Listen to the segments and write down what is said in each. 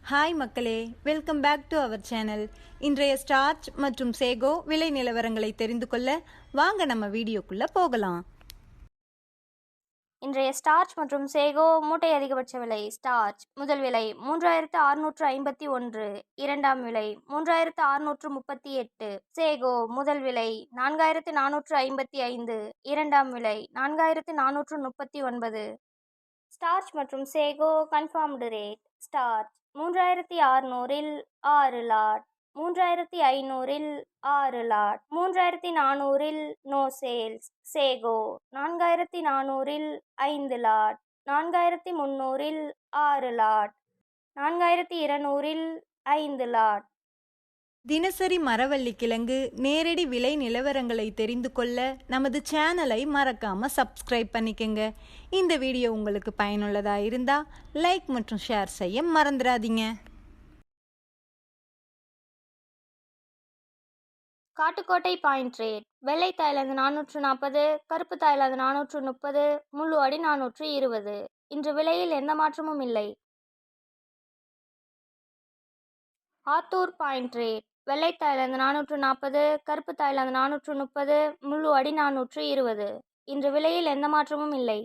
Hi மக்களே, welcome back to our channel. இன்றைய starch மற்றும் சேகோ விலை நிலவரங்களை தெரிந்து கொள்ள வாங்க நம்ம வீடியோக்குள்ள போகலாம். இன்றைய ஸ்டார்ச் மற்றும் சேகோ மூட்டை அதிகபட்ச விலை. ஸ்டார்ச் முதல் விலை 3651, இரண்டாம் விலை 3638. சேகோ முதல் விலை 4455, இரண்டாம் விலை 4439. ஸ்டார்ச் மற்றும் சேகோ கன்ஃபார்ம்டு ரேட். ஸ்டார்ச் 3600-இல் 6 லாட், 3500-இல் 6 லாட், 3400-இல் நோ சேல்ஸ். சேகோ 4400-இல் 5 லாட், 4300-இல் 6 லாட், 4200-இல் 5 லாட். தினசரி மரவள்ளி கிழங்கு நேரடி விலை நிலவரங்களை தெரிந்து கொள்ள நமது சேனலை மறக்காம சப்ஸ்கிரைப் பண்ணிக்கங்க. இந்த வீடியோ உங்களுக்கு பயனுள்ளதாக இருந்தால் லைக் மற்றும் ஷேர் செய்ய மறந்துடாதீங்க. Kattukottai point rate. வெள்ளை தாய்லாந்து 440, கருப்பு தாய்லாந்து 430, முள்ளு அடி 420. இன்று விலையில் எந்த மாற்றமும் இல்லை. Attur point rate. வெள்ளை தாய்லாந்து 440, கருப்பு தாய்லாந்து 430, முள்ளு அடி 420. இன்று விலையில் எந்த மாற்றமும் இல்லை.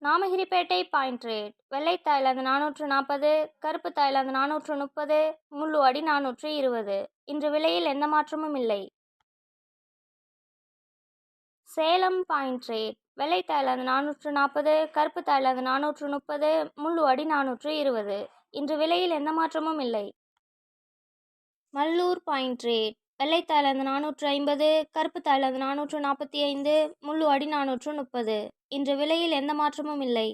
Namagiripettai point rate. வெள்ளை தாய்லாந்து 440, கருப்பு தாய்லாந்து 430, முள்ளு அடி 420. இன்று விலையில் எந்த மாற்றமும் இல்லை. Salem point rate. வெள்ளை தாய்லாந்து 440, கருப்பு தாய்லாந்து 430, முள்ளு அடி 420. இன்று விலையில் எந்த மாற்றமும் இல்லை. Mallur point rate. வெள்ளை தாய்லாந்து 450, கருப்பு தாய்லாந்து 445, முள்ளு அடி 430. இன்று விலையில் எந்த மாற்றமும் இல்லை.